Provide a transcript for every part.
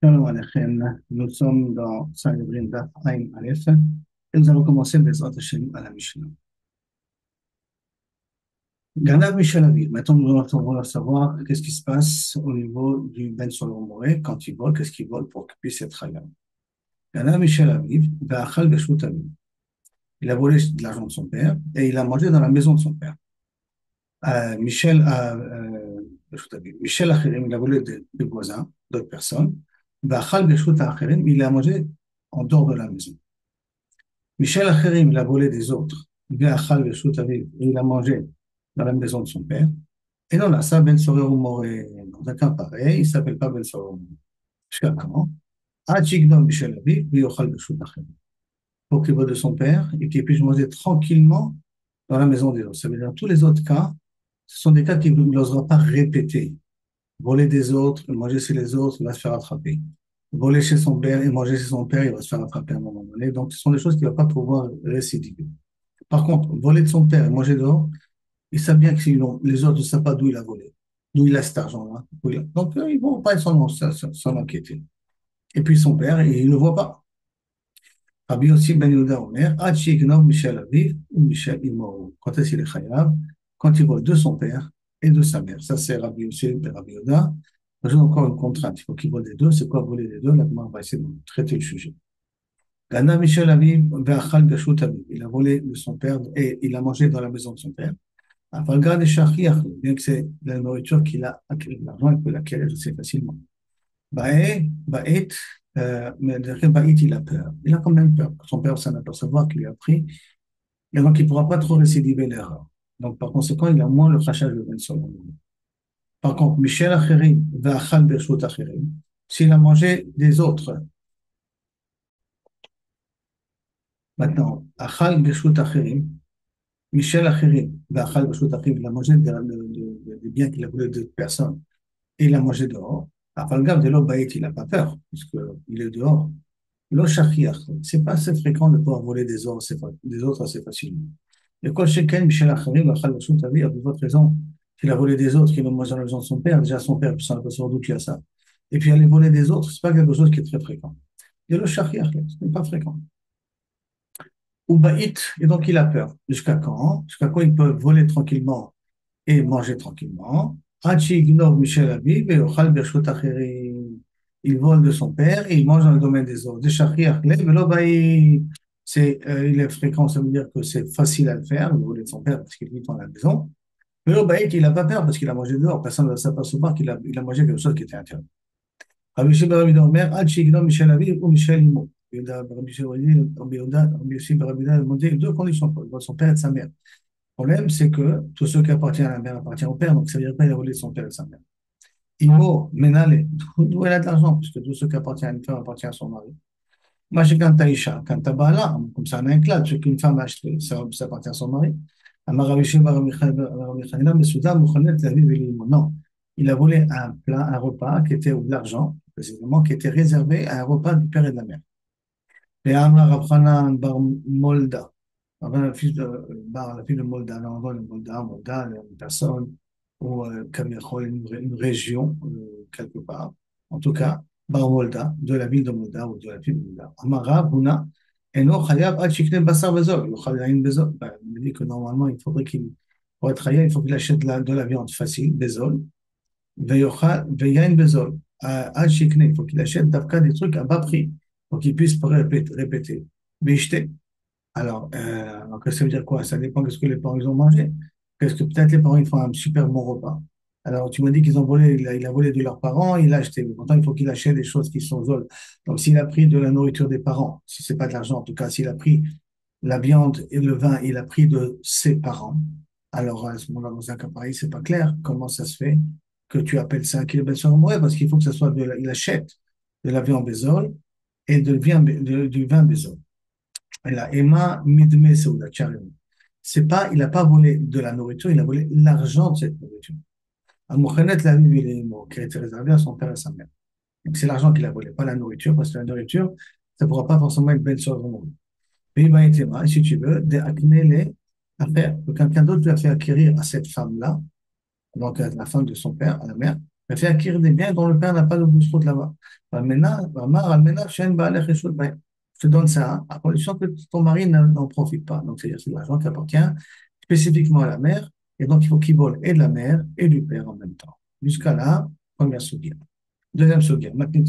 Shalom Aleichem. Nous sommes dans Sanhedrin Daf Ain Aleph et nous allons commencer Bezrat Hashem à la Mishnah. Ganav Michel Aviv. Maintenant, nous allons vouloir savoir qu'est-ce qui se passe au niveau du Ben Solomon Moré quand il vole, qu'est-ce qu'il vole pour qu'il puisse être halal. Ganav Michel Aviv, Ve'achal Beshut Aviv. Il a volé de l'argent de son père et il a mangé dans la maison de son père. Michel Beshut Aviv. Michel Achirim, il a volé des voisins, d'autres personnes. Ve'achal Beshut Achirim, il a mangé en dehors de la maison. Michel Acherim, il a volé des autres. Il a mangé dans la maison de son père. Et non, là, ça, Ben Sorero Moré, dans un cas pareil, il ne s'appelle pas Ben Sorero Moré. Jusqu'à quand? Achignon Michel Aviv, Yochal Beshut Acherim. Pour qu'il vole de son père et qu'il puisse manger tranquillement dans la maison des autres. Ça veut dire tous les autres cas, ce sont des cas qu'il n'osera pas répéter. Voler des autres, manger chez les autres, il va se faire attraper. Voler chez son père et manger chez son père, il va se faire attraper à un moment donné. Donc, ce sont des choses qu'il ne va pas pouvoir récidiver. Par contre, voler de son père et manger dehors, ils savent bien que les autres ne savent pas d'où il a volé, d'où il a cet argent-là. Donc, ils ne vont pas s'en inquiéter. Et puis son père, il ne le voit pas. Rabbi aussi Ben Yehuda Omer, Hachi Ignov Michel Aviv ou Michel Imo. Quand est-ce qu'il est chayav? Quand il vole de son père et de sa mère. Ça, c'est Rabbi aussi Ben Rabbi Yehuda. J'ai encore une contrainte. Il faut qu'il vole les deux. C'est quoi voler les deux? Là, on va essayer de traiter le sujet. Gana Michel Aviv, Ve'achal Beshut Aviv. Il a volé de son père et il a mangé dans la maison de son père. Avalgad et Shachiach, bien que c'est la nourriture qu'il a, l'argent, il peut l'acquérir assez facilement. Baet, mais derrière Baït, il a peur. Il a quand même peur. Son père s'en apercevoir qu'il lui a pris, et donc il ne pourra pas trop récidiver l'erreur. Donc par conséquent, il a moins le crachage de Ben Solomon. Par contre, Michel Acherim, Ve'achal Bershut Acherim, s'il a mangé des autres, maintenant, Achal Bershut Acherim, Michel Acherim, Ve'achal Bershut Acherim, il a mangé des biens qu'il a volés d'autres personnes et il a mangé dehors. Après, le gars de l'Obaït, il n'a pas peur, puisqu'il est dehors. Le shachiach, c'est pas assez fréquent de pouvoir voler des autres assez facilement. Et quand Sheken, Michel Achari, le Khal Bashut Avi, a votre raison, qu'il a volé des autres, qu'il a mangé dans la maison de son père, déjà son père, puis ça n'a pas sans doute qu'il y a ça. Et puis aller voler des autres, c'est pas quelque chose qui est très fréquent. Il y a le shachiach, ce n'est pas fréquent. Ou Baït, et donc il a peur. Jusqu'à quand? Jusqu'à quand il peut voler tranquillement et manger tranquillement. Hachi ignore Michel Habib et Ochal Bershut Acheri. Il vole de son père et il mange dans le domaine des autres. Des Shachri Achle, mais là, bah, il est fréquent, ça veut dire que c'est facile à le faire, le voler de son père parce qu'il vit dans la maison. Mais là, bah, il n'a pas peur parce qu'il a mangé dehors. Personne ne va s'apercevoir qu'il a mangé quelque chose qui était interdit. Rabbi Sheba Rabbi Omer, Hachi ignore Michel Habib ou Michel Imo. Rabbi Sheba Rabbi Yehuda, Rabbi Sheba Rabbi Yehuda a demandé deux conditions pour son père et de sa mère. Le problème, c'est que tout ce qui appartient à la mère appartient au père, donc ça veut dire pas qu'il a volé de son père et de sa mère. Imo, Menale, d'où elle a de l'argent, puisque tout ce qui appartient à une femme appartient à son mari. Moi, j'ai quand Taïcha, quand Tabala, comme ça, on a un clade, ce qu'une femme a acheté, ça appartient à son mari. Amaraviché, Baramichanina, mais Souda, Mouchanet, la vie de l'Imo. Non, il a volé un plat, un repas qui était, ou de l'argent, précisément, qui était réservé à un repas du père et de la mère. Et Amra Rabchanan Bar Molda. La fille de Molda, là, on voit le Molda, une personne, ou Kamiachol, une région, quelque part. En tout cas, Bar Molda, de la ville de Molda ou de la ville de Molda. Amara, Buna, Eno Chayav, Ad Shikne Basar Bezol, Yochal Yain Bezol. Il me dit que normalement, il faudrait pour être Chayav, il faut qu'il achète de la viande facile, Bezol, Veyain Bezol. Ad Shikne, il faut qu'il achète d'Afka des trucs à bas prix, pour qu'il puisse répéter. Bishte. Alors, ça veut dire quoi? Ça dépend de ce que les parents ils ont mangé. Parce que peut-être les parents ils font un super bon repas. Alors, tu m'as dit qu'ils ont volé, il a volé de leurs parents, il a acheté. Mais pourtant, il faut qu'il achète des choses qui sont zol. Donc, s'il a pris de la nourriture des parents, si c'est pas de l'argent, en tout cas, s'il a pris la viande et le vin, il a pris de ses parents. Alors, à ce moment-là, dans un cas pareil, c'est pas clair. Comment ça se fait que tu appelles ça un kilomètre sur mourir? Parce qu'il faut que ça soit il achète de la viande bézol et du vin bézol. La Emma Midme Seuda, carrément. C'est pas, il n'a pas volé de la nourriture, il a volé l'argent de cette nourriture. Amouchenet la vie, il est mort, qui a été réservé à son père et à sa mère. Donc c'est l'argent qu'il a volé, pas la nourriture, parce que la nourriture, ça ne pourra pas forcément être belle sur le monde. Mais il va être, si tu veux, des les affaires que quelqu'un d'autre lui a fait acquérir à cette femme-là, donc à la femme de son père, à la mère, Elle fait acquérir des biens dont le père n'a pas de bousroute là-bas. Je te donne ça, à condition que ton mari n'en profite pas. Donc, c'est-à-dire que c'est de l'argent qui appartient spécifiquement à la mère, et donc il faut qu'il vole et de la mère et du père en même temps. Jusqu'à là, première soudia. Deuxième soudia, maintenant,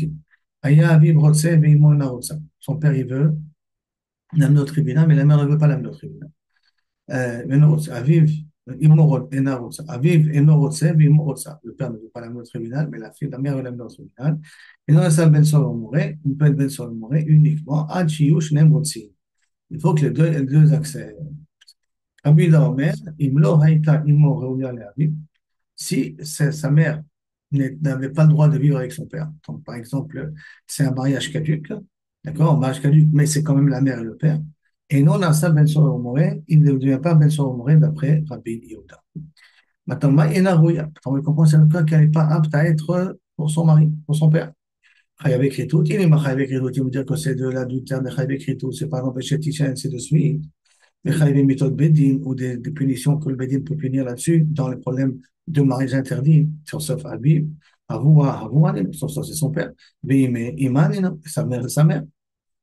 Aya Aviv Rotse Veimon La Rotsa. Son père, il veut l'amener au tribunal, mais la mère ne veut pas l'amener au tribunal. Aviv, Imorot, Enarotsa. Aviv, Enorotsa, Vimorotsa. Le père ne veut pas l'amener au tribunal, mais la fille, la mère veut l'amener au tribunal. Et dans la salle Ben Solomoré, on peut être Ben Solomoré uniquement à Chiyush Nemrotsi. Il faut que les deux accès. Abida Omer, Imlo Haïta Imo Reulia Le Aviv. Si sa mère n'avait pas le droit de vivre avec son père, donc par exemple, c'est un mariage caduc, d'accord, un mariage caduc, mais c'est quand même la mère et le père, et non, Nasa Ben Soromoré, il ne devient pas Ben Soromoré d'après Rabbi Yehuda. Maintenant, Ma'ena Rouya, on comprend, c'est le cas qu'elle n'est pas apte à être pour son mari, pour son père. Chayav Kritout, il est ma Chayav Kritout, il veut dire que c'est de l'adultère de Chayav Kritout, c'est par exemple Chétichin, c'est de suite. Les Chayav méthode Bedin ou des punitions que le Bedin peut punir là-dessus dans les problèmes de mariage interdit, sauf Habib, Avoua, sauf ça c'est son père, mais Iman, sa mère et sa mère.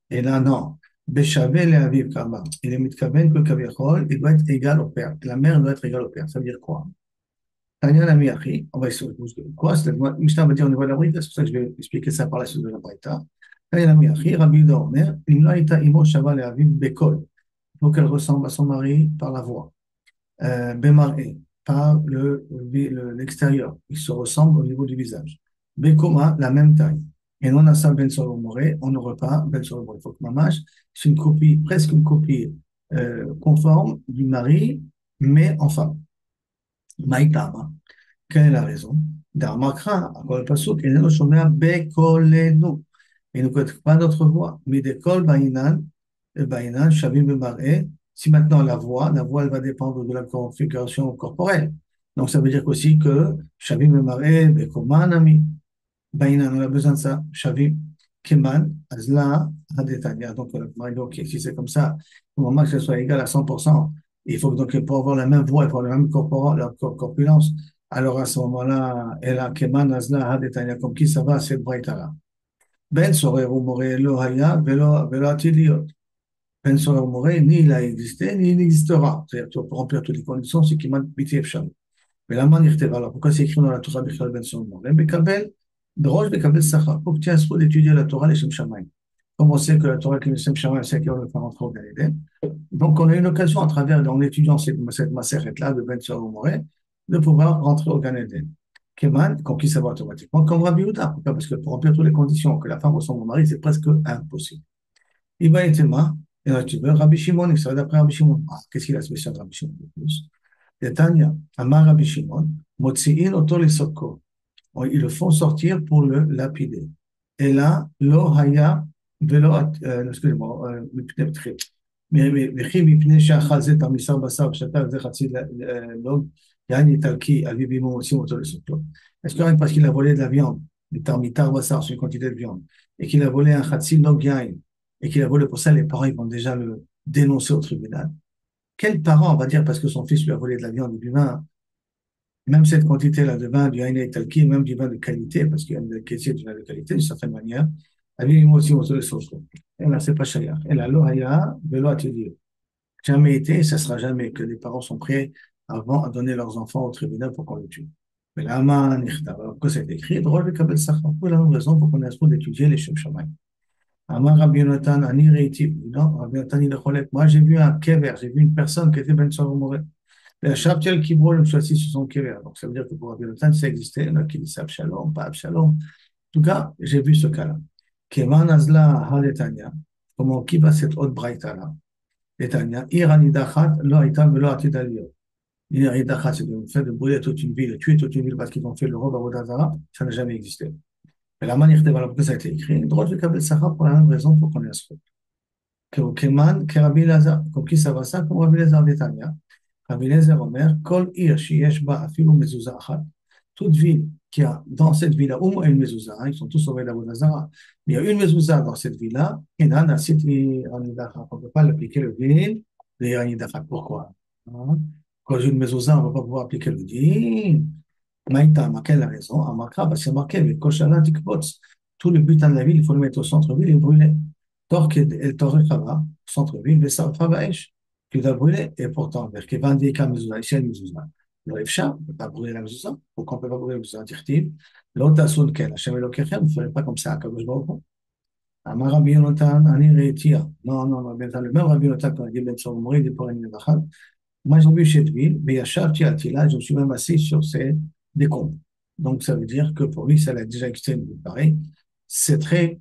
Et là, non. Béchavé les Habib Kama. Il est mitkaven que Kaviachol, il doit être égal au père. La mère doit être égale au père. Ça veut dire quoi? Tanya Nami Achi, on va essayer de quoi? Mishnah va dire au niveau de la Brita, c'est pour ça que je vais expliquer ça par la suite de la Brita. Tanya Nami Achi, Rabbi Yehuda Omer, Imla Ita Imo Shava le Habib Bekol. Il faut qu'elle ressemble à son mari par la voix. Bemaré, par l'extérieur. Ils se ressemblent au niveau du visage. Bekoma, la même taille. Et non à ça, Ben Solomoré, on n'aurait pas Ben Solomoré. Il faut que Mamash, c'est une copie, presque une copie conforme du mari, mais en femme. Maïtama. Quelle est la raison? Dharmakra, encore le pasuk, et nous sommes bekolenu. Il ne connaît pas notre voix. Mais des kol ba'inan, ba'inan, shavim bemaré. Si maintenant la voix, elle va dépendre de la configuration corporelle. Donc, ça veut dire aussi que shavim bemaré, bekomanami. Baïnan, on a besoin de ça. Shavim, keman, azla, hadetania. Donc, si c'est comme ça, au moment que ce soit égal à 100%, il faut que, donc, pour avoir la même voix, pour avoir la même corpulence, alors à ce moment-là, elle a keman, azla, hadetania, comme qui ça va, cette braïta-là. Ben sorer ou moré lo haya, velo atiliot. Ben sorer ou moré, ni il a existé, ni il existera. C'est-à-dire, pour remplir toutes les conditions, c'est qu'il m'a biti efsham. Mais la manière alors pourquoi c'est écrit dans la Torah Bichal Ben Solomon? Bekabel, Drosh Bekabel Sacha. Faut que tu aies un d'étudier la Torah, les Shem Shamaim. Comme on sait que la Torah, les Shem Shamaim, c'est qui va le faire rentrer au Gan Eden. Donc, on a une occasion, à travers, en étudiant cette macérette-là de Ben Solomon, de pouvoir rentrer au Gan Eden. Keman, qu'on puisse savoir automatiquement, comme Rabbi Yehuda. Pourquoi? Parce que pour remplir toutes les conditions que la femme ressemble au mari, c'est presque impossible. Il va être et là, tu veux, Rabbi Shimon, il serait d'après Rabbi Shimon. Ah, qu'est-ce qu'il a spécial de Rabbi Shimon de plus? Netanya, Amar Rabbi Shimon, Motzi'in oto lesoko. Ils le font sortir pour le lapider. Et là, lo haya velo, excusez-moi, וכי מפני שאכל זה תרמיסר בשר ושתה על זה חצי לוג, יעני איטלקי, אביו ואמו מוצאים אותו לסוקו. Est-ce que parce qu'il a volé de la viande, du tarmitar bassar, c'est une quantité de viande, et qu'il a volé un khatsi log yain, et qu'il a volé pour ça, les parents ils vont déjà le dénoncer au tribunal. Quel parent va dire parce que son fils lui a volé de la viande ou du vin, même cette quantité-là de vin, du Haïné Talki, même du vin de qualité, parce qu'il y a une qualité du vin de qualité, d'une certaine manière, avec moi aussi, on se le sauce. Et là, c'est pas cher. Et là, l'Ohaya, de l'Ohaya, jamais été, ça sera jamais que les parents sont prêts avant à donner leurs enfants au tribunal pour qu'on les tue. Mais là, alors que c'est écrit, drôle de Kabel Sachar, pour la même raison, pour qu'on ait le d'étudier les Shem Shamaim. Amar Rabbi Yonatan, Ani Reiti, non, Rabbi Yonatan, il est relève. Moi, j'ai vu un kever, j'ai vu une personne qui était Ben Soromoré. Le Shabtiel qui brûle le choisit sur son kever. Donc, ça veut dire que pour Rabbi Yonatan, ça existait. Il y en a qui disent Abshalom, pas Abshalom. En tout cas, j'ai vu ce cas-là. Kevan Azla Haletania, comment qui va cette haute braïta-là? Letania, Iranidachat, lo Aitam, lo Atidalio. Iranidachat, c'est le fait de brûler toute une ville, de tuer toute une ville parce qu'ils ont fait le robe à Vodazara, ça n'a jamais existé. Mais la manière de voir pourquoi ça a été écrit, droit de Kabel Sahara pour la même raison pour qu'on ait ce Keman, Kerabi Lazar, comme qui ça va ça, comme Rabbi Lazar d'Etania. Rabbi Lazar Omer, Kol Ir, Shiesh Ba, Afilu Mezuzah Achat. Toute ville qui a dans cette ville-là au moins une mezuzah, ils sont tous sauvés de la Vodazara, mais il y a une mezuzah dans cette ville-là, et là, on ne peut pas l'appliquer le din de Iranidachat. Pourquoi? Quand j'ai une mezuzah, on ne va pas pouvoir appliquer le din. Maïtam, quelle la raison? Amakra, parce que c'est marqué avec Koshala Tikpots. Tout le butin de la ville, il faut le mettre au centre-ville et brûler. Torque et Torrechava, centre-ville, mais ça va tu dois brûler. Et pourtant, vers Kevandika Mezuzah, ici, Mezuzah. Le Efcha, on ne peut pas brûler la Mezuzah. Pourquoi on ne peut pas brûler la Mezuzah? Dirtiv. L'autre Asun Ken, Hachem Elokechem, ne ferait pas comme ça à Kadosh Baruch Hu. Amar Rabbi Yonatan, Ani Reitia. Non, non, non, bien le même Rabbi Yonatan, quand il dit Ben Soromori, il dit pour Ani Nevachal. Moi, j'ai vu cette ville, mais Yashavti Atila, je me suis même assis sur ces décombres. Donc, ça veut dire que pour lui, ça l'a déjà existé, pareil. C'est très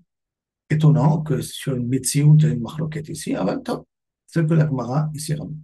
étonnant que sur une médecine, il y a une marloquette ici. En même temps, c'est que la Gemara ici ramène.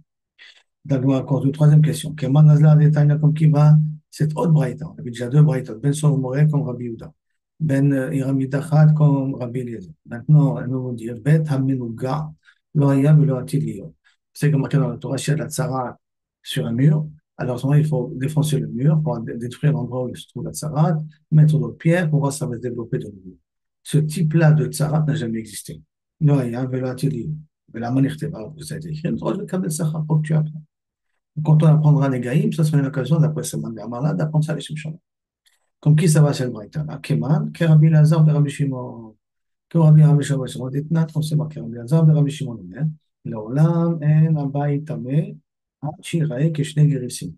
D'accord, encore une troisième question. Keman Nazla Detaina comme qui va, cette autre braïta. On avait déjà deux braïtas. Ben Soromoré comme Rabbi Yehuda. Ben Irami Dachat comme Rabbi Eliezer. Maintenant, nous allons dire Bet Hamenuga, lo haya velo atil liot. C'est comme marqué dans la Torah, s'il y a de la tzara sur un mur, alors à ce moment il faut défoncer le mur pour détruire l'endroit où se trouve la tzara, mettre d'autres pierres pour voir si ça va se développer de nouveau. Ce type-là de tzara n'a jamais existé. Lo haya velo atil liot. Mais la manière que ça a été écrit, le droit de Kabel Sachar, pour que tu apprennes. Quand on apprendra les gaïm, ça sera une occasion, d'après ce mandamala, d'apprendre ça les Shimshon. Comme qui ça va, c'est le Braïtana? Keman, Kerabi Lazar, Rabbi Shimon. Que Rabbi Shimon, on dit, on sait marqué Rabbi Lazar, Rabbi Shimon, לעולם אין הבית טמא עד שיראה כשני גריסים,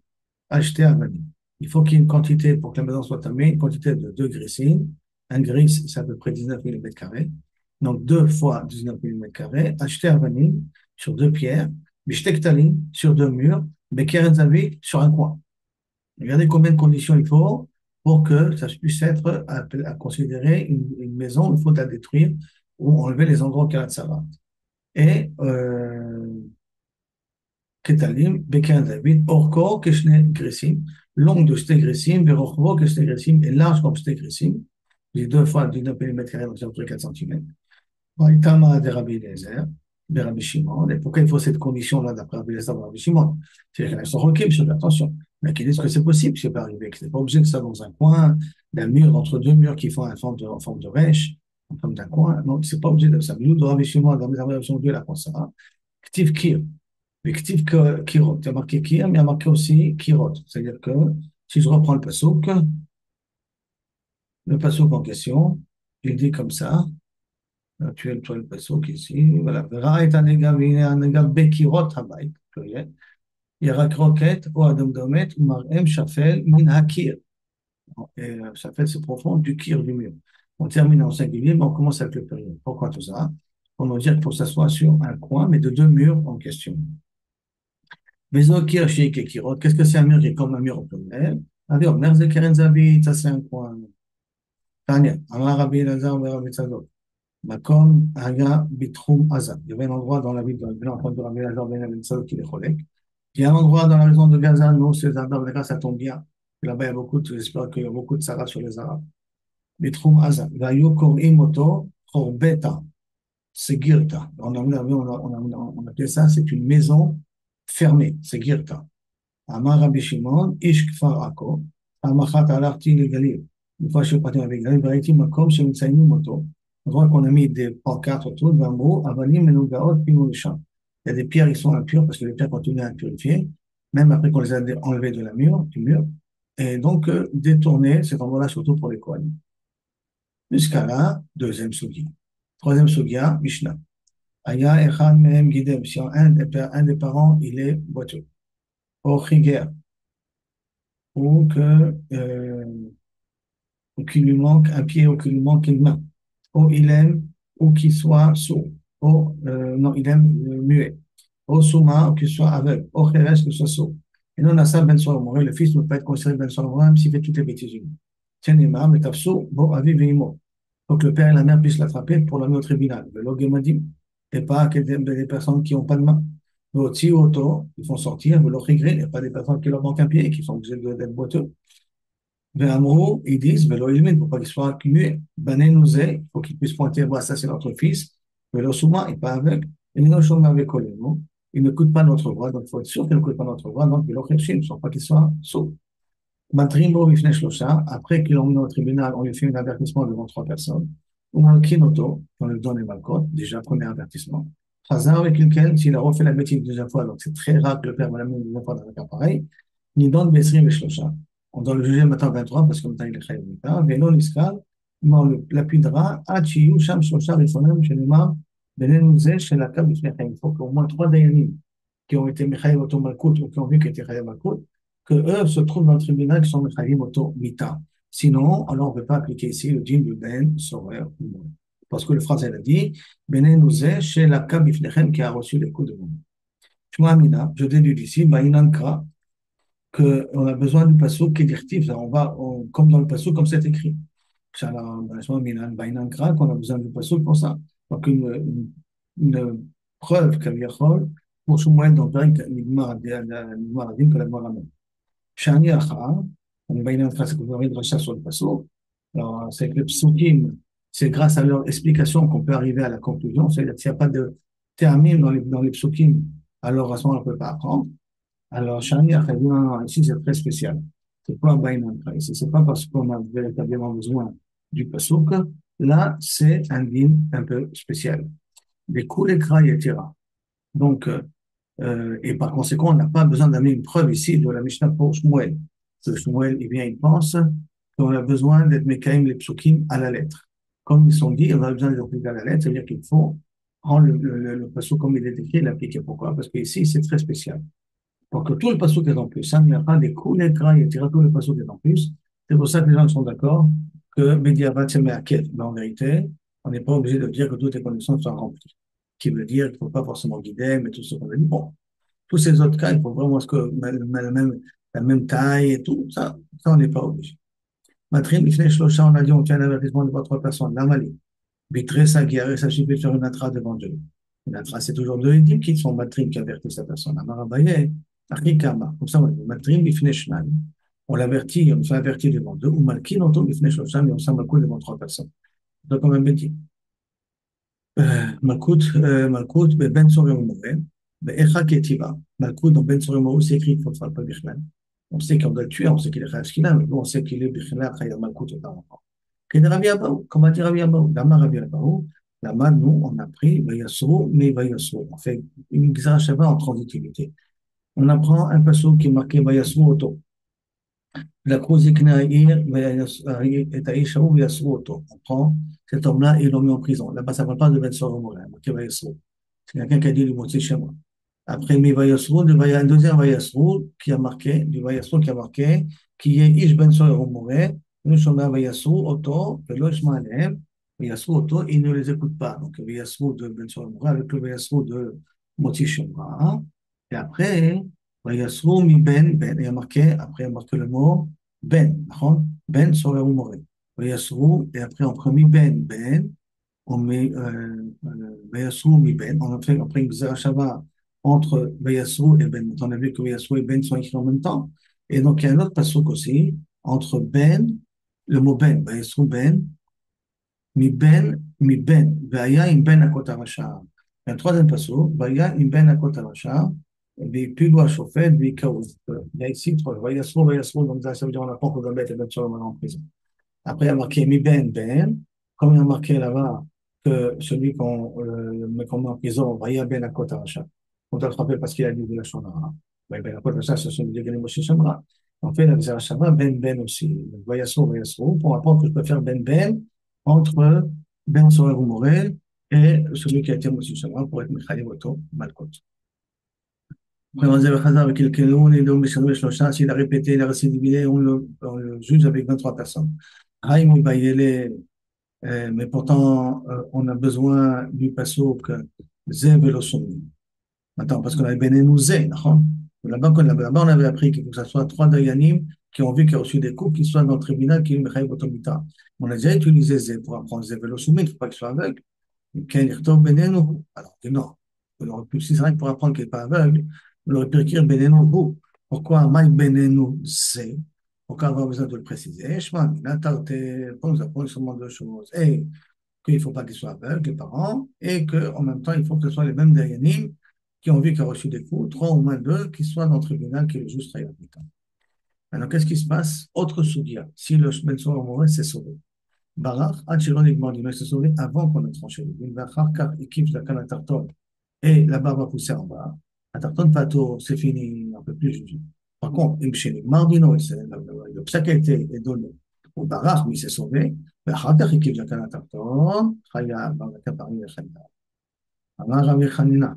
acheter à vanille. Il faut qu'il y ait une quantité, pour que la maison soit tamée, une quantité de 2 grissines. Un gris, c'est à peu près 19 mm carrés. Donc 2 fois 19 mm carrés, acheter à vanille sur 2 pierres, bishtektalim sur 2 murs, bekeren zavi sur un coin. Regardez combien de conditions il faut pour que ça puisse être à considérer une maison où il faut la détruire ou enlever les endroits qui ont de savate. Et Ketalim, Bekeren David, Orko, Keshne Grissim, longue de Shte Grissim, Verochvo, Keshne Grissim, et large comme Shte Grissim, les deux fois 19 mm, donc c'est entre 4 cm. Itama de Rabbi Eliezer, de Rabbi Shimon. Et pourquoi il faut cette condition-là d'après Rabbi Eliezer de Rabbi Shimon? C'est-à-dire qu'elles sont requises sur l'attention. Mais qui disent que c'est possible, c'est pas arrivé, que c'est pas obligé que ça dans un coin, d'un mur, entre deux murs qui font en forme de rêche, en forme d'un coin. Donc, c'est pas obligé de ça. Mais nous, de Rabbi Shimon, dans les Rabbi Shimon, Dieu l'a pensé. Ktiv Kir. Ktiv Kirot. Il y a marqué Kir, mais il y a marqué aussi Kirot. C'est-à-dire que, si je reprends le pasouk en question, il dit comme ça, tu es le pasouk ici, voilà. Vera est un égab bekirot habayit, pluriel. Yirak roket, ou adam domet, ou mar'em shafel, min hakir. Et shafel, c'est profond, du kir, du mur. On termine en singulier, mais on commence avec le pluriel. Pourquoi tout ça? Pour nous dire qu'il faut s'asseoir sur un coin, mais de deux murs en question. Bezo kir, shik et kirot. Qu'est-ce que c'est un mur qui est comme un mur au pluriel? Alors, merze keren zabit, ça c'est un coin. Tanya, Amar Rabbi Elazar, Rabbi Tzadok. Makom Haga Bitrum Azab. Il y avait un endroit dans la ville de Rabbi Elazar ben Rabbi Tzadok qui est Cholek. Il y a un endroit dans la région de Gaza, nous, c'est Zandar, ça tombe bien. Là-bas, il y a beaucoup j'espère qu'il y a beaucoup de Sarah sur les Arabes. Bitrum Azab. Vayo Korim Oto, Chorbeta, c'est Girta. On appelait ça, c'est une maison fermée, c'est Girta. Amar Rabbi Shimon, Ish Kfar Ako, Amachat Alarti le Galil. Une fois, je suis parti avec Galil, Variti Makom, Shemitsayim Moto. On voit qu'on a mis des pancartes autour, d'un mot, Avalim, Menugaot, Pinou le champ. Il y a des pierres qui sont impures parce que les pierres continuent à purifier, même après qu'on les a enlevées de la mur, du mur. Et donc, détourner cet endroit-là surtout pour les Kohanim. Jusqu'à là, deuxième sugia. Troisième sugia, Mishnah. Aya Echad Mehem Gidem. Si un des parents, il est boiteux. Or, Chiger. Ou que, ou qu'il lui manque un pied, ou qu'il lui manque une main. Ou il aime, ou qu'il soit sourd. Ou, non, il aime muet. Ou souma, ou qu'il soit aveugle. Ou Kheres, qu'il soit sourd. Et non, Nassan Ben Solomon, le fils ne peut pas être considéré Ben Solomon, même s'il fait toutes les bêtises. Tiens, Neymar, mais Tafsou, bon, aviv et imo. Faut que le père et la mère puissent l'attraper pour l'amener au tribunal. Le logemadim. Et pas que des personnes qui n'ont pas de main. Mais aussi, auto, ils font sortir, le lochigrin, il n'y a pas des personnes qui leur manquent un pied et qui sont obligés d'être boiteux. Amrou, ils disent, Velo Ilmin, pour pas qu'il soit muet. Banénouzé, il faut qu'il puisse pointer, voir ça c'est notre fils. Velo Souma, il n'est pas aveugle. Et nous sommes avec Koleno. Il n'écoute pas notre voix, donc il faut être sûr qu'il n'écoute pas notre voix, donc Velo Khirchim, il ne faut pas qu'il soit sourd. Matrimbo Vifne Shlosha, après qu'ils l'ont mis au tribunal, on lui fait un avertissement devant trois personnes. Ou un Kinoto, on lui donne les malcotes, déjà premier avertissement. Hazar avec lequel, s'il a refait la bêtise une deuxième fois, donc c'est très rare que le père va l'amener une deuxième fois dans un cas pareil, il donne Besri Veshlosha. On doit le juger maintenant 23 parce que maintenant il est chayav mita. Velo niskal, on le lapidera, ad shiyu sham shloshar rifonim shenema, benenu zeh shel hakab b'fnei chaim. Il faut qu'au moins trois dayanim qui ont été mechayiv auto malkout ou qui ont vu qu'il était chayav malkout, que eux se trouvent dans le tribunal qui sont mechayiv auto mita. Sinon, alors on ne peut pas appliquer ici le din du ben sorer ou non. Parce que le phrase elle a dit, benenu zeh shel hakab b'fnei chaim qui a reçu les coups de vous. Shema Amina, je déduis d'ici, Bainanka, qu'on a besoin du passouk qui est directif. Comme dans le passouk, comme c'est écrit. Shema Amina, Bainanka, qu'on a besoin du passouk pour ça. Donc, une preuve qu'Aviachol, pour Shmuel, dans le Père Nigmar Adim, que la Gemara amène. Shani Achar, on est Bainanka, c'est qu'on a de recherche sur le passouk. Alors, c'est que les psukim, c'est grâce à leur explication qu'on peut arriver à la conclusion. C'est-à-dire qu'il n'y a pas de termine dans les psukim, alors à ce moment-là, on ne peut pas apprendre. Alors, Shani Achar, ici, c'est très spécial. C'est pas un Bainanka. Ici, c'est pas parce qu'on a véritablement besoin du passouk. Là, c'est un din un peu spécial. Des coups d'écran, etc. Donc, et par conséquent, on n'a pas besoin d'amener une preuve ici de la Mishnah pour Shmuel. Que Shmuel, eh bien, il pense qu'on a besoin d'être Mekaim les psukim à la lettre. Comme ils sont dit, on a besoin d'être appliquer à la lettre, c'est-à-dire qu'il faut rendre le passouk comme il est écrit et l'appliquer. Pourquoi? Parce qu'ici, c'est très spécial. Pour que tout le passouk est en plus, ça, il n'y a pas des coups d'écran, etc. Tout le passouk est en plus. C'est pour ça que les gens sont d'accord que Mediabat se met à quête. Mais en vérité, on n'est pas obligé de dire que toutes les conditions sont remplies. Qui veut dire qu'il ne faut pas forcément guider, mais tout ce qu'on a dit. Bon, tous ces autres cas, il faut vraiment la même taille et tout. Ça on n'est pas obligé. Matrim, Ifnei Shlosha, on a dit, on tient un avertissement devant trois personnes. L'Amali, Bitre Sagiare, ça suffit de faire une atra devant Dieu. Une atra, c'est toujours deux édits qui sont Matrim qui avertissent la personne. Amarabaye, Arikama. Comme ça, on dit, Matrim, Ifnei Shnan. On l'avertit, on fait avertir devant deux. Ou Malkin, on tombe Ifnei Shlosha, mais on s'en va devant trois personnes. Donc, on même dit. Malkout, Ben Sorim Moré, Echa Ketiva. Malkout, dans Ben Sorim Moré, c'est écrit qu'il faut faire pas Bichlal. On sait qu'on doit le tuer, on sait qu'il est Khashkina, mais nous, on sait qu'il est Bichlal, Khayar Malkout, autant. Qu'est-ce Rabbi Abaou? Comment dit Rabbi Abaou? Lama Rabbi Abaou, Lama, nous, on a pris Vayasro, mais Vayasro. On fait une Xarachava en transitivité. On apprend un passage qui est marqué Vayasro Auto. La Krozikna et Aïchaou Vayasro Auto. On prend cet homme-là et ils l'ont mis en prison. Là-bas, ça ne parle pas de Ben Sorim Moré, marqué Vayasro. C'est quelqu'un qui a dit le mot chez moi. Après, mi Vayasrou, un deuxième Vayasrou qui a marqué, du Vayasrou qui a marqué, qui est Ish Ben Soyer Omoré, nous sommes à Vayasrou, Auto, Velo Ishma Alehem, Vayasrou, Auto, il ne les écoute pas. Donc, Vayasrou de Ben Soyer Omoré avec le Vayasrou de Moti Shemra. Et après, Vayasrou mi Ben, après, il y a marqué le mot Ben, Ben Soyer Omoré. Vayasrou, et après, on prend mi Ben, on met Vayassou mi Ben, on a fait après une Shava entre Vayassou et Ben. On a vu que Vayassou et Ben sont écrits en même temps. Et donc, il y a un autre passouk aussi, entre Ben, le mot Ben, Vayassou Ben, Vaya im Ben akot harasha. Il y a un troisième passouk, Vaya im Ben akot harasha, והפילו השופט והיכהו. Il y a ici, Vayassou, donc ça veut dire on apprend qu'on doit mettre Ben Shalom en prison. Après, il y a marqué mi Ben, comme il y a marqué là-bas que celui qu'on met en prison, Vaya Ben Akot Arasha. On doit le frapper parce qu'il a dit de la Shonara. Ben Akot Arasha, ce sont des Moshe Shamra. On fait la Shava, Ben aussi. Vayasro, pour apprendre que je peux faire Ben entre Ben Sorer ou Morel et celui qui a été Moshe Shamra pour être Mechalim Oto, Malkot. Après, on dit, avec s'il a répété, il a récidivé, on le juge avec 23 personnes. Haïm Bayele, mais pourtant, on a besoin du passouk Zé Velosumi. Attends, parce qu'on avait Benenu Zé, là-bas, on avait appris qu'il faut que ce soit trois Dayanim qui ont vu qu'il y a reçu des coups, qui soient dans le tribunal, qui est Mechaïb Otomita. On a déjà utilisé Zé pour apprendre Zé Velosumi, il ne faut pas qu'il soit aveugle. Ken Irtov Benenu. Alors, non. On aurait pu, si c'est vrai pour apprendre qu'il n'est pas aveugle, on aurait pu écrire Benenu Hu. Pourquoi Maï Benenu Zé? Pourquoi avoir besoin de le préciser? Nous apprenons seulement deux choses. Et qu'il ne faut pas qu'ils soient aveugles, les parents, et qu'en même temps, il faut que ce soit les mêmes Dayanim qui ont vu qu'il a reçu des coups, trois ou moins deux, qui soient dans le tribunal, qui le juge très rapidement. Alors, qu'est-ce qui se passe? Autre soudia. Si le Ben Sorer Moré s'est sauvé. Barach, Hachelon Igmar, il s'est sauvé avant qu'on ait tranché. Une Bachar, car il kiffe la canne à tarton, et la barbe va pousser en bas. À tarton, pato, c'est fini, on ne peut plus juger. Par contre, chez les Mardino, le psak a été donné au Barach, mais il s'est sauvé. ואחר כך הקיף זקן התחתון, חייב, והכפרים וחייב. אמר רבי חנינא.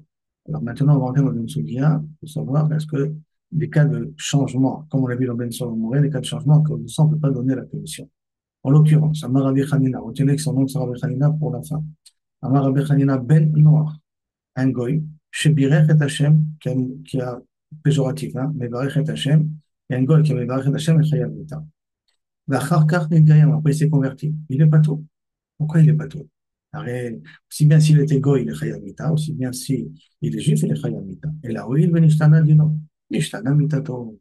Alors maintenant, on va entrer dans une soudia pour savoir est-ce que les cas de changement, comme on l'a vu dans Ben Solomon, les cas de changement que le sang ne peut pas donner la commission. En l'occurrence, Amar Rabbi Hanina, retenez que son nom sera Rabbi Hanina pour la fin. Amar Rabbi Hanina ben Noach, un goy, chez Birech et Hashem, qui a péjoratif, hein, mais Birech et Hashem, et un goy qui a Birech et Hashem et Chayav Mita. L'achar kach Nidgayam, après il s'est converti. Il n'est pas tout. Pourquoi il n'est pas tout? Aussi bien s'il était goy, il est Chayav Mita, aussi bien s'il est juif, il est Chayav Mita. Et là, oui, il veut Nishtana, dit non. Nishtana Mitato.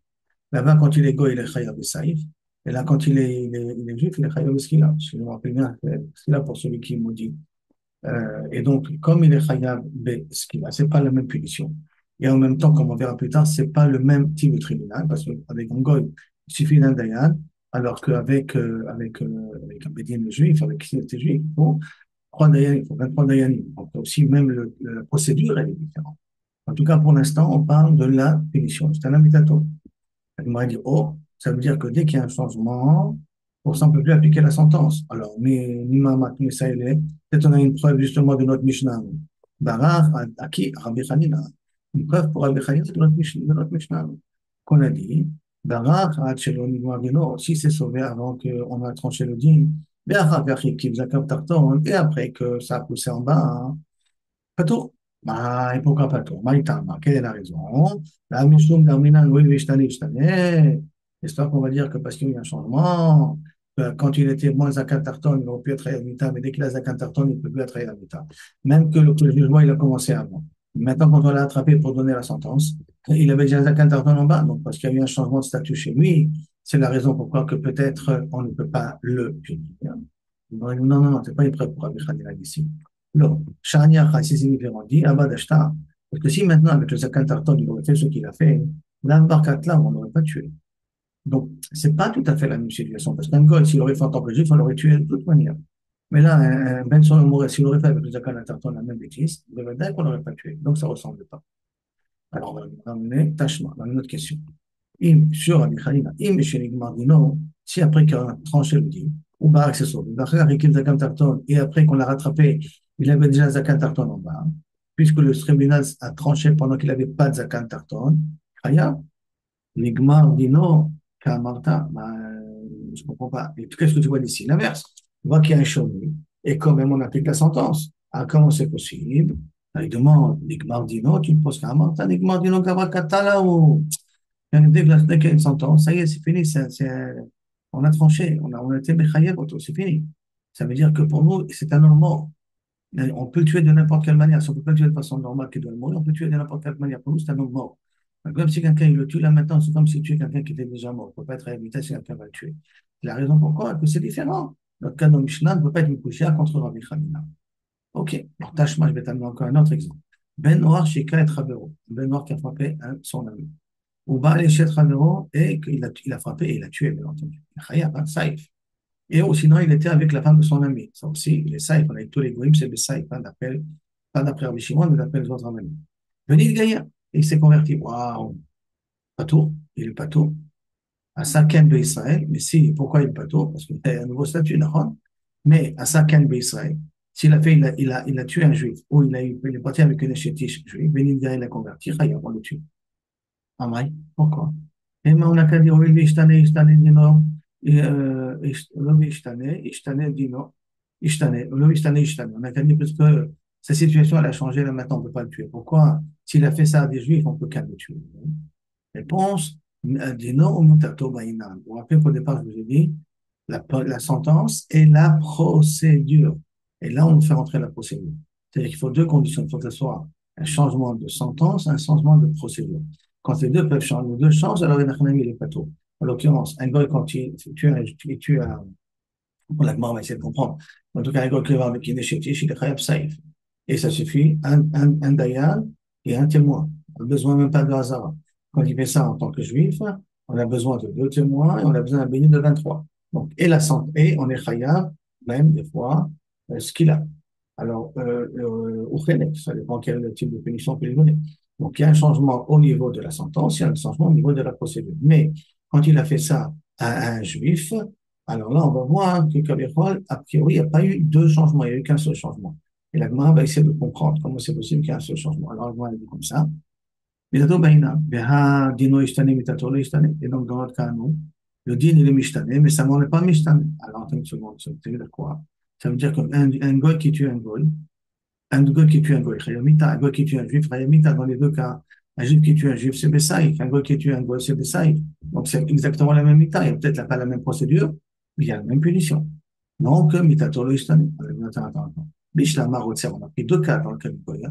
Là-bas, quand il est go, il est chayav saïf. Et là, quand il est juif, il est chayav skila. Si je me rappelle bien, skila pour celui qui maudit. Et donc, comme il est chayav skila, c'est pas la même punition. Et en même temps, comme on verra plus tard, c'est pas le même type de tribunal, parce qu'avec un goy, il suffit d'un dayan, alors avec un bédien juif, avec qui était juif, il faut 3 dayanim, il faut 23 dayanim. Donc, aussi, même la procédure, elle est différente. En tout cas, pour l'instant, on parle de la punition. C'est un habitato. Elle m'a dit, oh, ça veut dire que dès qu'il y a un changement, on ne peut plus appliquer la sentence. Alors, ni Mamat, ni Saïlé, peut-être on a une preuve justement de notre Mishnah. Barar, à qui? Rabbi Hanina. Une preuve pour Rabbi Hanina de notre Mishnah. Qu'on a dit, Barar, si c'est sauvé avant qu'on a tranché le din, et après que ça a poussé en bas, hein, pas tout. Et pourquoi pas tout? Maïtama, quelle est la raison? La Mishum Darminan, oui, Vishtani, Vishtani. J'espère qu'on va dire que parce qu'il y a un changement, quand il était moins Zakat Tarton, il aurait pu être Hayamita, mais dès qu'il a Zakat Tarton, il ne peut plus être Hayamita. Même que le jugement, il a commencé avant. Maintenant, quand on l'a attrapé pour donner la sentence, il avait déjà Zakat Tarton en bas, donc parce qu'il y a eu un changement de statut chez lui, c'est la raison pourquoi que peut-être on ne peut pas le punir. Non, non, non, c'est pas une preuve pour Rabbi Hanina ici. Non, Shania Chassizini dit Abadashta. Parce que si maintenant, avec le Zakat Tarton, il aurait fait ce qu'il a fait, là, Barkat-là, on n'aurait pas tué. Donc, c'est pas tout à fait la même situation. Parce qu'un goy, s'il aurait fait en tant que juif, on l'aurait tué de toute manière. Mais là, un Ben Solomon, s'il aurait fait avec le Zakat Tarton la même bêtise, il devrait dire qu'on l'aurait pas tué. Donc, ça ne ressemble pas. Alors, on va ramener Tachma, dans une autre question. Im, sur Rabbi Hanina, Im, chez les Gmardino, si après qu'on a tranché le dit, ou Barak c'est sauvé, Zakat Tarton, et après qu'on l'a rattrapé, il avait déjà Zakat Tarton en bas, puisque le tribunal a tranché pendant qu'il n'avait pas de Zakat Tarton, Chaya, l'Igmar dit non, Kamarta, je ne comprends pas. Et qu'est-ce que tu vois d'ici? L'inverse. Tu vois qu'il y a un chômeur, et quand même on applique la sentence. Ah, comment c'est possible? Il demande, l'Igmar dit non, tu ne poses Kamarta, l'Igmar dit non, Kavakata là où. Dès qu'il y a une sentence, ça y est, c'est fini, on a tranché, on a été Mechayev, c'est fini. Ça veut dire que pour nous, c'est un homme mort. On peut le tuer de n'importe quelle manière. Si on ne peut pas le tuer de façon normale qu'il doit mourir, on peut le tuer de n'importe quelle manière. Pour nous, c'est un homme mort. Donc, même si quelqu'un il le tue là maintenant, c'est comme s'il tuait quelqu'un qui était déjà mort. On ne peut pas être réhabilité si quelqu'un va le tuer. La raison pourquoi, que c'est différent. Notre cas dans Mishnah ne peut pas être une couchère contre Rabbi Hanina. Ok, alors Tashma, je vais t'amener encore un autre exemple. Ben Noir, Shika et Travero. Ben Noir qui a frappé son ami. Ou Baal Eshet Travero, et il a frappé et il a tué, bien entendu. Chayav, Saïf. Ou sinon, il était avec la femme de son ami. Ça aussi, les saïfs, on a tous les goïms, c'est des saïfs, pas d'après Rabbi Shimon, mais d'après les autres amis. Venez de Gaïa, il s'est converti. Waouh, pas tout, il est pas tout. À Saken de Israël, mais si, pourquoi il est pas tout? Parce qu'il y a un nouveau statut, d'accord? Mais à Saken de Israël, s'il a fait, il a tué un juif, ou il est parti avec une échétiche juif, Venez de Gaïa l'a converti, on le tue. Ah, ouais, pourquoi? Et mais on a qu'à dire, oui, Ishtane, Dino, Ishtane, Dino, Ishtane. On a qu'à dire, parce que sa situation, elle a changé, là, maintenant, on ne peut pas le tuer. Pourquoi? S'il a fait ça à des juifs, on ne peut qu'à le tuer. Réponse, Dino, Mutato, Baïna. Vous vous rappelez qu'au départ, je vous ai dit, la sentence et la procédure. Et là, on fait rentrer la procédure. C'est-à-dire qu'il faut deux conditions. Il faut que ce soit un changement de sentence, un changement de procédure. Quand les deux peuvent changer, les deux changent, alors il est pas tôt. En l'occurrence, un goy, quand il tue un, pour la on va essayer de comprendre. En tout cas, un goy qui va avec une échétiche, il est khayab saïf. Et ça suffit, un dayan et un témoin. On n'a besoin même pas de hasard. Quand il fait ça en tant que juif, on a besoin de deux témoins et on a besoin d'un béni de 23. Donc, et la santé, et on est khayab, même des fois, ce qu'il a. Alors, ou ça dépend quel type de punition on peut lui donner. Donc, il y a un changement au niveau de la sentence, il y a un changement au niveau de la procédure. Mais quand il a fait ça à un juif, alors là, on va voir que Kabirol, a priori, il n'y a pas eu deux changements, il n'y a eu qu'un seul changement. Et la Gemara va essayer de comprendre comment c'est possible qu'il y ait un seul changement. Alors, la Gemara dit comme ça. Mitato baina, beha dino ishtane, mitato lo ishtane. Et donc, dans notre cas, nous, le din, il est mishtane, mais ça n'est pas mishtane. Alors, attends une seconde, ça veut dire quoi? Ça veut dire qu'un goy qui tue un goy qui tue un goy, chayamita, un goy qui tue un juif, chayamita, dans les deux cas, un juif qui tue un juif, c'est Bessaïf, un goy qui tue un goy, c'est Bessaïf. Donc, c'est exactement la même mita. Il y a peut-être pas la même procédure, mais il y a la même punition. Donc, mitato lo ishtane. Attends. Bishlama rotzer, on a pris deux cas dans le cas du goy.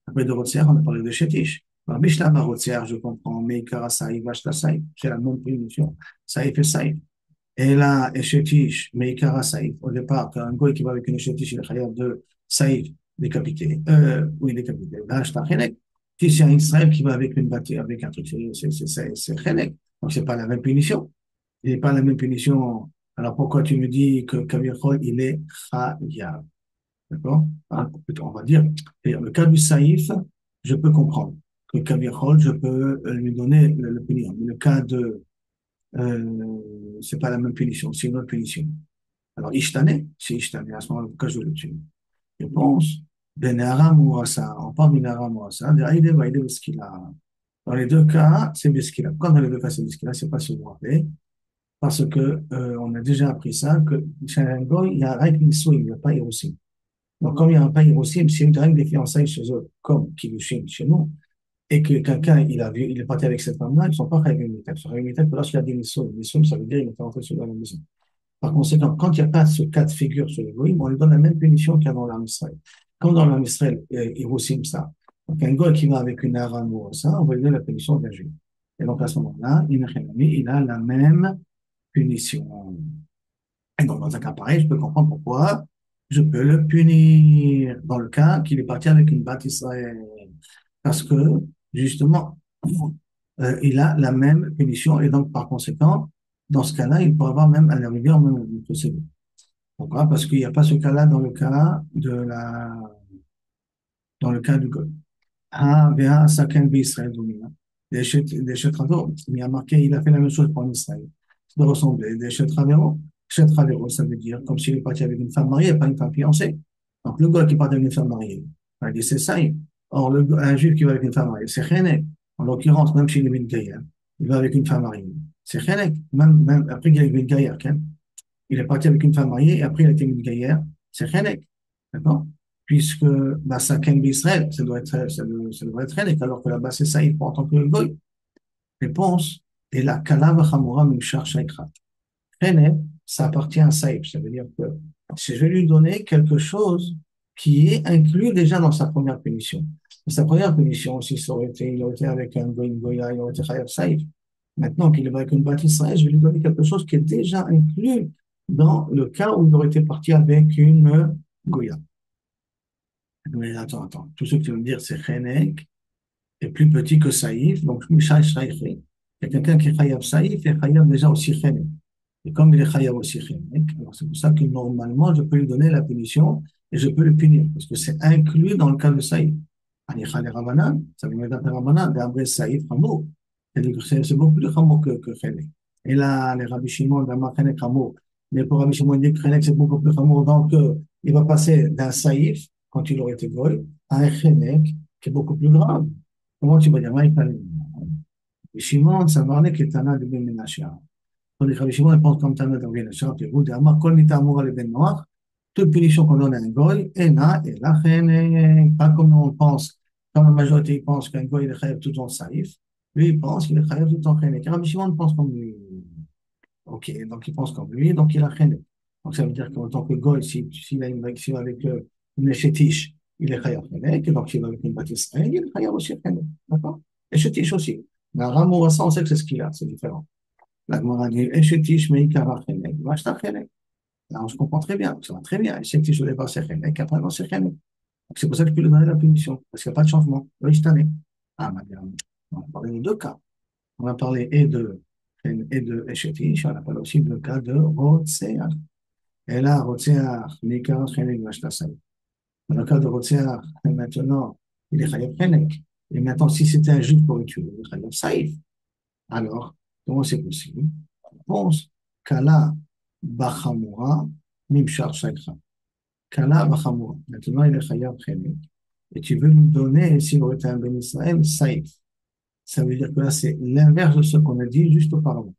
Après de rotzer, on a parlé de chétish. Alors, Bishlama rotzer, je comprends, meikara saïf, vashta saïf, c'est la même punition. Saïf et saïf. Et là, Eshetish, Meikara Saïf, au départ, quand un goy qui va avec une Eshetish, il est khayab de Saïf, décapité. Oui, décapité. Là, je t'en si c'est un Israël qui va avec une bâtisse, avec un truc, c'est Chenek. Donc, c'est pas la même punition. Il n'est pas la même punition. Alors, pourquoi tu me dis que Kabir il est khayab? D'accord? Hein, on va dire, et le cas du Saïf, je peux comprendre que Kabir je peux lui donner le punir. Mais le cas de c'est pas la même punition, c'est une autre punition. Alors, Ishtane, c'est Ishtane, à ce moment-là, pourquoi je le tue? Je pense, Benara Mourassa, on parle de Benara Mourassa, de Aïde Vaïde Beskila. Dans les deux cas, c'est Beskila. Quand dans les deux cas, c'est Beskila, c'est pas si vous vous rappelez, parce que, on a déjà appris ça, que chez un goy, il y a un règle Nisou, il n'y a pas Hirosim. Donc, comme il n'y a pas Hirosim, c'est une règle des fiançailles chez eux, comme Kilushin chez nous, et que quelqu'un, il est parti avec cette femme-là, ils ne sont pas réunités. Ils sont réunités que lorsqu'il y a des Nisou. Nisou, ça veut dire qu'il est rentré sur la maison. Par conséquent, quand il n'y a pas ce cas de figure sur le goïm, on lui donne la même punition qu'il y a dans l'arme Israël. Comme dans l'arme Israël, Hiroshim ça. Donc, un goy qui va avec une arme ou ça, on va lui donner la punition d'un juif. Et donc, à ce moment-là, il a la même punition. Et donc, dans un cas pareil, je peux comprendre pourquoi je peux le punir dans le cas qu'il est parti avec une batte Israël. Parce que, justement, il a la même punition et donc, par conséquent, dans ce cas-là, il peut avoir même à la rigueur même une procédure. Pourquoi? Parce qu'il n'y a pas ce cas-là dans le cas du God. Ah, bien, Saken Israël domine. Des Chetravero, il a marqué, il a fait la même chose pour Israël. Ça doit ressembler. Des Chetravero, Chetravero, ça veut dire comme s'il est parti avec une femme mariée, pas une femme fiancée. Donc, le gars qui part avec une femme mariée, on va dire c'est ça. Or, un juif qui va avec une femme mariée, c'est Chenek. En l'occurrence, même chez les Gaillard, il va avec une femme mariée. C'est Chenek. Même après qu'il est avec Gaillard, il est parti avec une femme mariée et après il a été une guerrière, c'est Chenek. D'accord? Puisque bah, ça Ken Israël, ça devrait être Chenek, alors que là-bas c'est ça, il prend en tant que goy. Réponse, et la Kalav Hamura Mimshar Shaikrat. Chenek, ça appartient à Saïb, ça veut dire que si je vais lui donner quelque chose qui est inclus déjà dans sa première punition. Dans sa première punition, si il aurait été avec un goy, une goya, il aurait été Chayav Saïb. Maintenant qu'il est avec une bâtisse Israël, je vais lui donner quelque chose qui est déjà inclus dans le cas où il aurait été parti avec une Goya. Mais attends. Tout ce que tu veux me dire, c'est Chenek est plus petit que Saïf, donc Mishai Shraïchi. Il y a quelqu'un qui est Chayav Saïf et Chayav déjà aussi Chenek. Et comme il est Chayav aussi Chenek, alors c'est pour ça que normalement, je peux lui donner la punition et je peux le punir, parce que c'est inclus dans le cas de Saïf. Anicha les Ravanan, ça veut dire Ravanan, d'Abré Saïf, Hamour. C'est beaucoup plus Hamour que Chenek. Et là, les Rabbi Shimon, d'Amar Chenek, Hamour. Mais pour Rabbi Shimon, il dit que Chenek, c'est beaucoup plus Hamour, donc il va passer d'un Saïf, quand il aurait été Goy, à un Chenek, qui est beaucoup plus grave. Comment tu vas dire, Shimon, ça parlait que Tana de Ben Menachia. Quand les Rabbi Shimon, ils pensent comme Tana de Ben Menachia, puis vous, d'Amar, Kol Mita Amour, le Ben Noir, toute punition qu'on donne à un Goy, et là, Chenek, pas comme on pense, comme la majorité pense qu'un Goy, il est Chayav tout en Saïf, lui, il pense qu'il est Chayav tout en Chenek. Rabbi Shimon pense comme lui. Ok, donc il pense comme lui, donc il a Chenek. Donc ça veut dire qu'en tant que Goy, s'il va avec une chétiche, il est Chayav Chenek, et donc s'il va avec une bâtisse, il est Chayav aussi Chenek. D'accord? Et chétiche aussi. Mais un rameau à ça, on sait que c'est ce qu'il a, c'est différent. La Gemara dit, et chétiche, mais il kara Chenek, vachta Chenek. Là, on se comprend très bien, ça va très bien. Et chétiche, au départ, c'est Chenek, après, non, c'est Chenek. Donc c'est pour ça que je peux lui donner la punition, parce qu'il n'y a pas de changement. Oui, cette année. Ah, madame, on va parler de deux cas. On va parler et de Eshetish, on a parlé aussi de cas de Rotseach. Et là, Rotseach, Nika, Chenek, Vashtasai. Dans le cas de Rotseach, maintenant, il est Chayav Chenek. Et maintenant, si c'était un juif pour tuer le Khayyab Saïf, alors, comment c'est possible? Réponse, Kala Bachamura Mimshar Shakra. Kala Bachamura. Maintenant, il est Khayyab Khémet. Et tu veux nous donner, s'il aurait été un Ben Israël, Saïf. Ça veut dire que là, c'est l'inverse de ce qu'on a dit juste auparavant.